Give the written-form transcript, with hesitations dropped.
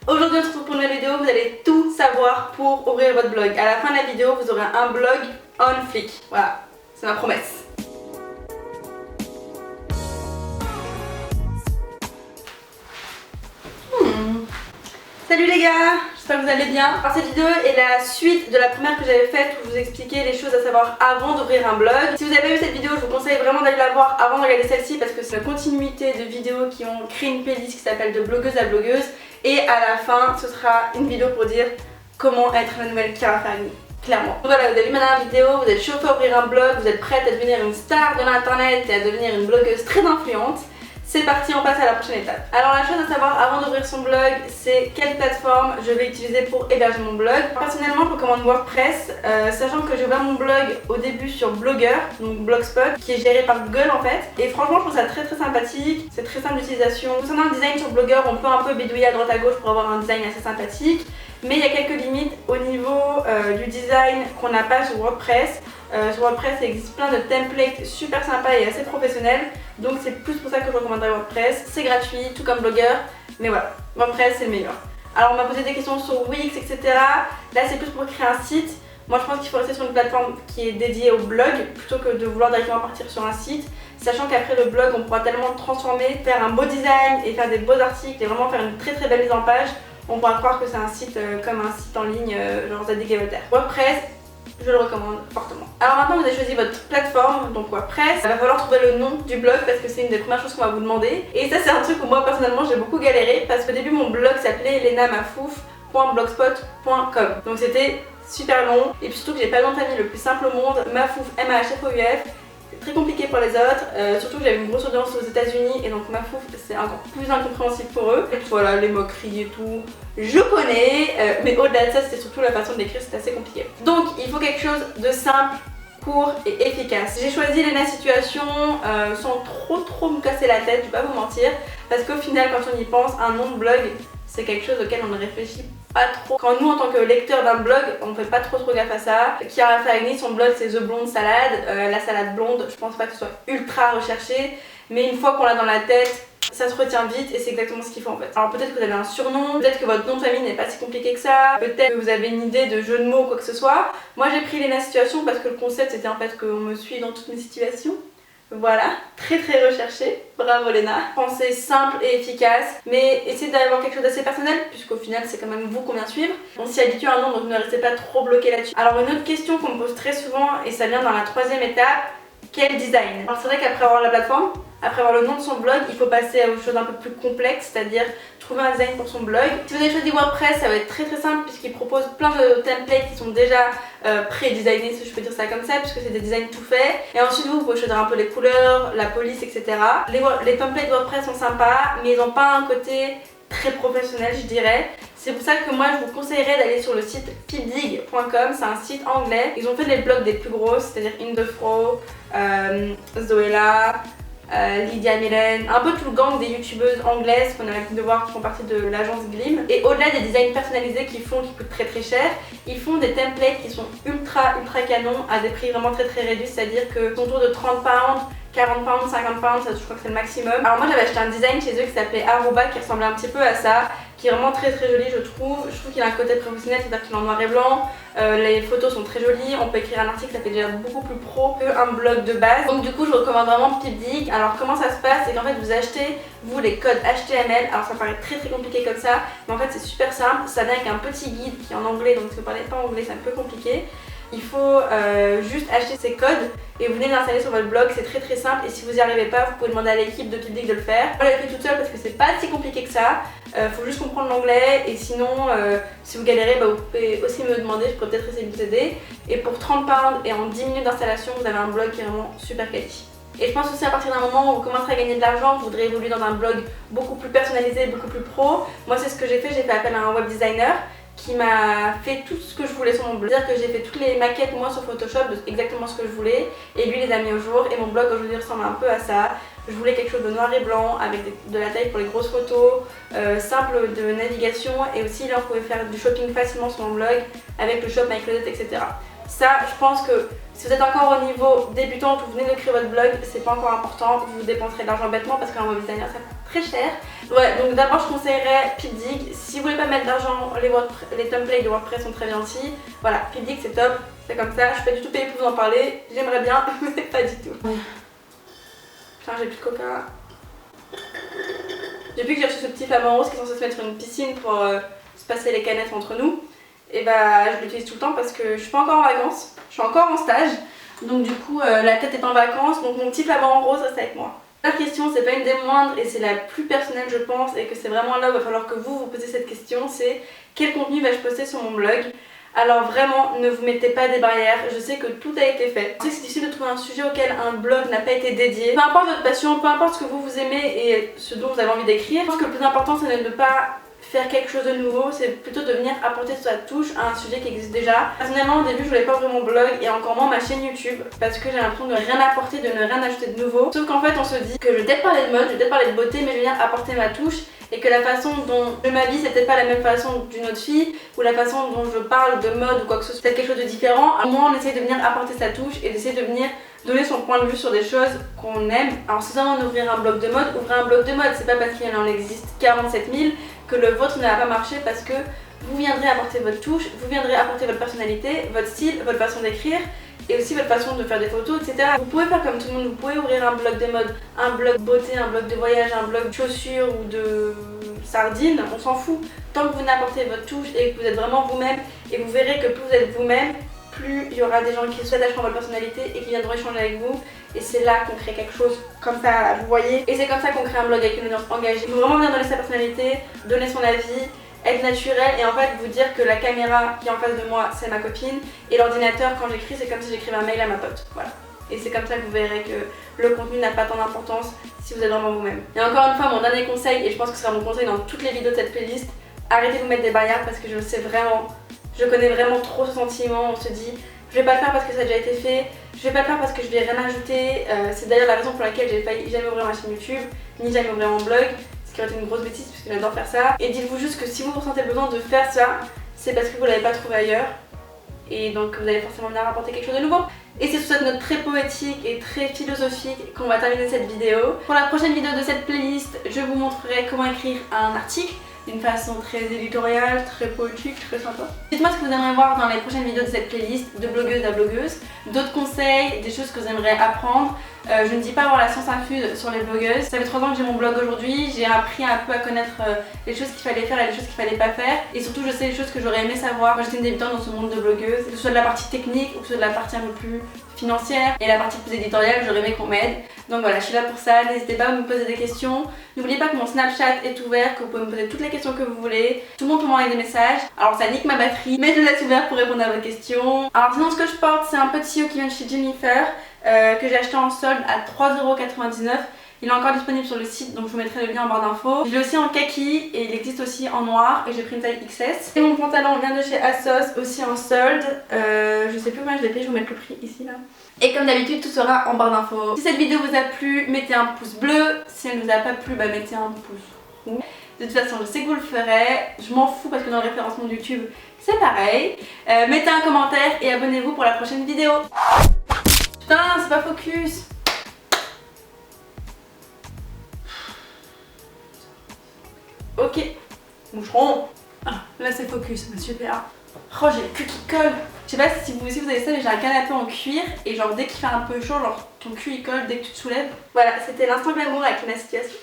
Aujourd'hui on se retrouve pour une nouvelle vidéo, vous allez tout savoir pour ouvrir votre blog. À la fin de la vidéo vous aurez un blog on fleek. Voilà, c'est ma promesse. Salut les gars, j'espère que vous allez bien. Alors cette vidéo est la suite de la première que j'avais faite où je vous expliquais les choses à savoir avant d'ouvrir un blog. Si vous avez vu cette vidéo, je vous conseille vraiment d'aller la voir avant de regarder celle-ci parce que c'est la continuité de vidéos qui ont créé une playlist qui s'appelle de blogueuse à blogueuse. Et à la fin, ce sera une vidéo pour dire comment être la nouvelle Chiara Ferragni. Clairement. Donc voilà, vous avez vu ma dernière vidéo, vous êtes chauffé à ouvrir un blog, vous êtes prête à devenir une star de l'internet et à devenir une blogueuse très influente. C'est parti, on passe à la prochaine étape. Alors la chose à savoir avant d'ouvrir son blog, c'est quelle plateforme je vais utiliser pour héberger mon blog. Personnellement, je recommande WordPress, sachant que j'ai ouvert mon blog au début sur Blogger, donc Blogspot, qui est géré par Google en fait. Et franchement, je trouve ça très sympathique, c'est très simple d'utilisation. Concernant le design sur Blogger, on peut un peu bidouiller à droite à gauche pour avoir un design assez sympathique. Mais il y a quelques limites au niveau du design qu'on n'a pas sur WordPress. Sur WordPress, il existe plein de templates super sympas et assez professionnels. Donc c'est plus pour ça que je recommanderais WordPress. C'est gratuit, tout comme Blogger. Mais voilà, WordPress c'est le meilleur. Alors on m'a posé des questions sur Wix, etc. Là c'est plus pour créer un site. Moi je pense qu'il faut rester sur une plateforme qui est dédiée au blog plutôt que de vouloir directement partir sur un site. Sachant qu'après le blog on pourra tellement le transformer, faire un beau design et faire des beaux articles et vraiment faire une très belle mise en page. On pourra croire que c'est un site comme un site en ligne genre Zadig Voltaire. WordPress, je le recommande fortement. Alors maintenant vous avez choisi votre plateforme, donc WordPress. Il va falloir trouver le nom du blog parce que c'est une des premières choses qu'on va vous demander. Et ça c'est un truc où moi personnellement j'ai beaucoup galéré parce qu'au début mon blog s'appelait lenamafouf.blogspot.com. Donc c'était super long et puis surtout que j'ai pas le nom de famille le plus simple au monde, Mafouf, M-A-H-F-O-U-F. C'est très compliqué pour les autres, surtout que j'avais une grosse audience aux États-Unis et donc Mafouf c'est encore plus incompréhensible pour eux. Et puis voilà, les moqueries et tout, je connais, mais au-delà de ça c'était surtout la façon de l'écrire, c'était assez compliqué. Donc il faut quelque chose de simple, court et efficace. J'ai choisi Lena Situation sans trop me casser la tête, je vais pas vous mentir, parce qu'au final quand on y pense, un nom de blog c'est quelque chose auquel on ne réfléchit pas trop. Quand nous en tant que lecteur d'un blog, on fait pas trop gaffe à ça. Chiara Ferragni, son blog c'est The Blonde Salad, la salade blonde, je pense pas que ce soit ultra recherché, mais une fois qu'on l'a dans la tête, ça se retient vite et c'est exactement ce qu'il faut en fait. Alors peut-être que vous avez un surnom, peut-être que votre nom de famille n'est pas si compliqué que ça, peut-être que vous avez une idée de jeu de mots ou quoi que ce soit. Moi j'ai pris Lena Situation parce que le concept c'était en fait qu'on me suit dans toutes mes situations. Voilà, très recherché, bravo Lena. Pensée simple et efficace, mais essayez d'avoir quelque chose d'assez personnel, puisqu'au final c'est quand même vous qu'on vient suivre. On s'y habitue à un nom, donc ne restez pas trop bloqué là-dessus. Alors une autre question qu'on me pose très souvent, et ça vient dans la troisième étape, quel design? Alors c'est vrai qu'après avoir la plateforme, après avoir le nom de son blog, il faut passer à autre chose un peu plus complexe, c'est-à-dire trouver un design pour son blog. Si vous avez choisi WordPress, ça va être très simple puisqu'il propose plein de templates qui sont déjà pré-designés, si je peux dire ça comme ça, puisque c'est des designs tout faits. Et ensuite vous pouvez choisir un peu les couleurs, la police, etc. Les templates WordPress sont sympas, mais ils n'ont pas un côté très professionnel, je dirais. C'est pour ça que moi je vous conseillerais d'aller sur le site pibdig.com, c'est un site anglais. Ils ont fait les blogs des plus grosses, c'est-à-dire Indefro, Zoella, Lydia Millen, un peu tout le gang des youtubeuses anglaises qu'on a l'habitude de voir qui font partie de l'agence Glim. Et au-delà des designs personnalisés qu'ils font, qui coûtent très cher, ils font des templates qui sont ultra canon à des prix vraiment très réduits, c'est-à-dire que sont autour de 30 pounds, 40 pounds, 50 pounds, ça, je crois que c'est le maximum. Alors moi j'avais acheté un design chez eux qui s'appelait Aruba qui ressemblait un petit peu à ça, qui est vraiment très joli je trouve. Je trouve qu'il a un côté professionnel, c'est-à-dire qu'il est en noir et blanc, les photos sont très jolies, on peut écrire un article, ça fait déjà beaucoup plus pro qu'un blog de base. Donc du coup je recommande vraiment Pibdig. Alors comment ça se passe, c'est qu'en fait vous achetez vous les codes HTML, alors ça paraît très compliqué comme ça, mais en fait c'est super simple, ça vient avec un petit guide qui est en anglais, donc si vous parlez pas anglais c'est un peu compliqué. Il faut juste acheter ces codes et vous venez l'installer sur votre blog, c'est très simple et si vous n'y arrivez pas, vous pouvez demander à l'équipe de Pibdig de le faire. Moi je l'ai fait toute seule parce que c'est pas si compliqué que ça, faut juste comprendre l'anglais et sinon si vous galérez, vous pouvez aussi me demander, je pourrais peut-être essayer de vous aider. Et pour 30 pounds et en 10 minutes d'installation, vous avez un blog qui est vraiment super quali. Et je pense aussi à partir d'un moment où vous commencerez à gagner de l'argent, vous voudrez évoluer dans un blog beaucoup plus personnalisé, beaucoup plus pro. Moi c'est ce que j'ai fait appel à un web designer qui m'a fait tout ce que je voulais sur mon blog. C'est-à-dire que j'ai fait toutes les maquettes moi sur Photoshop de exactement ce que je voulais et lui les a mis au jour et mon blog aujourd'hui ressemble un peu à ça. Je voulais quelque chose de noir et blanc avec de la taille pour les grosses photos, simple de navigation et aussi là on pouvait faire du shopping facilement sur mon blog avec le shop My Closet, etc. Ça, je pense que si vous êtes encore au niveau débutant, que vous venez de créer votre blog, c'est pas encore important, vous dépenserez de l'argent bêtement parce qu'un web designer ça coûte très cher. Ouais, donc d'abord je conseillerais Pipdig. Si vous voulez pas mettre d'argent, les templates de WordPress sont très gentils. Voilà, Pipdig c'est top, c'est comme ça. Je suis pas du tout payée pour vous en parler. J'aimerais bien, mais pas du tout. Putain, j'ai plus de coca. Depuis que j'ai reçu ce petit flamant rose qui est censé se mettre sur une piscine pour se passer les canettes entre nous, et bah je l'utilise tout le temps parce que je suis pas encore en vacances, je suis encore en stage. Donc du coup la tête est en vacances, donc mon petit flamant rose reste avec moi. La question, c'est pas une des moindres et c'est la plus personnelle je pense, et que c'est vraiment là où il va falloir que vous posez cette question, c'est quel contenu vais-je poster sur mon blog? Alors vraiment, ne vous mettez pas des barrières, je sais que tout a été fait. Je sais que c'est difficile de trouver un sujet auquel un blog n'a pas été dédié. Peu importe votre passion, peu importe ce que vous aimez et ce dont vous avez envie d'écrire, je pense que le plus important c'est de ne pas faire quelque chose de nouveau, c'est plutôt de venir apporter sa touche à un sujet qui existe déjà. Personnellement au début je voulais pas ouvrir mon blog et encore moins ma chaîne YouTube parce que j'ai l'impression de rien apporter, de ne rien ajouter de nouveau. Sauf qu'en fait on se dit que je vais peut-être parler de mode, je vais peut-être parler de beauté, mais je vais venir apporter ma touche. Et que la façon dont je m'habille c'est peut-être pas la même façon d'une autre fille, ou la façon dont je parle de mode ou quoi que ce soit, c'est quelque chose de différent. À moi on essaye de venir apporter sa touche et d'essayer de venir donner son point de vue sur des choses qu'on aime. Alors c'est seulement d'ouvrir un blog de mode, ouvrez un blog de mode, c'est pas parce qu'il en existe 47 000 que le vôtre ne va pas marcher, parce que vous viendrez apporter votre touche, vous viendrez apporter votre personnalité, votre style, votre façon d'écrire et aussi votre façon de faire des photos, etc. Vous pouvez faire comme tout le monde, vous pouvez ouvrir un blog de mode, un blog beauté, un blog de voyage, un blog de chaussures ou de sardines, on s'en fout. Tant que vous n'apportez votre touche et que vous êtes vraiment vous-même, et vous verrez que plus vous êtes vous-même, plus il y aura des gens qui s'attacheront à votre personnalité et qui viendront échanger avec vous. Et c'est là qu'on crée quelque chose comme ça, là, vous voyez. Et c'est comme ça qu'on crée un blog avec une audience engagée. Il faut vraiment bien donner sa personnalité, donner son avis, être naturel et en fait vous dire que la caméra qui est en face de moi c'est ma copine et l'ordinateur quand j'écris c'est comme si j'écrivais un mail à ma pote, voilà. Et c'est comme ça que vous verrez que le contenu n'a pas tant d'importance si vous êtes vraiment vous-même. Et encore une fois, mon dernier conseil, et je pense que ce sera mon conseil dans toutes les vidéos de cette playlist, arrêtez de vous mettre des barrières parce que je le sais vraiment, je connais vraiment trop ce sentiment, on se dit je vais pas le faire parce que ça a déjà été fait, je vais pas le faire parce que je vais rien ajouter, c'est d'ailleurs la raison pour laquelle j'ai failli jamais ouvrir ma chaîne YouTube, ni jamais ouvrir mon blog, ce qui aurait été une grosse bêtise parce que j'adore faire ça. Et dites-vous juste que si vous ressentez le besoin de faire ça, c'est parce que vous l'avez pas trouvé ailleurs, et donc vous allez forcément venir apporter quelque chose de nouveau. Et c'est sur cette note très poétique et très philosophique qu'on va terminer cette vidéo. Pour la prochaine vidéo de cette playlist, je vous montrerai comment écrire un article d'une façon très éditoriale, très poétique, très sympa. Dites-moi ce que vous aimeriez voir dans les prochaines vidéos de cette playlist de blogueuse à blogueuse, d'autres conseils, des choses que vous aimeriez apprendre. Je ne dis pas avoir la science infuse sur les blogueuses. Ça fait 3 ans que j'ai mon blog aujourd'hui, j'ai appris un peu à connaître les choses qu'il fallait faire et les choses qu'il fallait pas faire. Et surtout je sais les choses que j'aurais aimé savoir quand j'étais une débutante dans ce monde de blogueuse, que ce soit de la partie technique ou que ce soit de la partie un peu plus financière et la partie plus éditoriale, j'aurais aimé qu'on m'aide. Donc voilà, je suis là pour ça, n'hésitez pas à me poser des questions. N'oubliez pas que mon Snapchat est ouvert, que vous pouvez me poser toutes les questions que vous voulez. Tout le monde peut m'envoyer des messages. Alors ça nique ma batterie, mais je laisse ouvert pour répondre à vos questions. Alors sinon ce que je porte, c'est un petit haut qui vient de chez Jennifer, que j'ai acheté en solde à 3,99 €. Il est encore disponible sur le site, donc je vous mettrai le lien en barre d'infos. Je l'ai aussi en kaki et il existe aussi en noir et j'ai pris une taille XS. Et mon pantalon vient de chez ASOS, aussi en solde. Je sais plus combien je l'ai payé, je vais vous mettre le prix ici là. Et comme d'habitude, tout sera en barre d'infos. Si cette vidéo vous a plu, mettez un pouce bleu. Si elle ne vous a pas plu, bah mettez un pouce rouge. De toute façon, je sais que vous le ferez. Je m'en fous parce que dans le référencement de YouTube, c'est pareil. Mettez un commentaire et abonnez-vous pour la prochaine vidéo. Putain, c'est pas focus. Ok, moucheron. Ah, là c'est focus, super. Oh, j'ai le cul qui colle. Je sais pas si vous aussi vous avez ça, mais j'ai un canapé en cuir et genre dès qu'il fait un peu chaud, genre ton cul il colle dès que tu te soulèves. Voilà, c'était l'instant glamour avec la situation.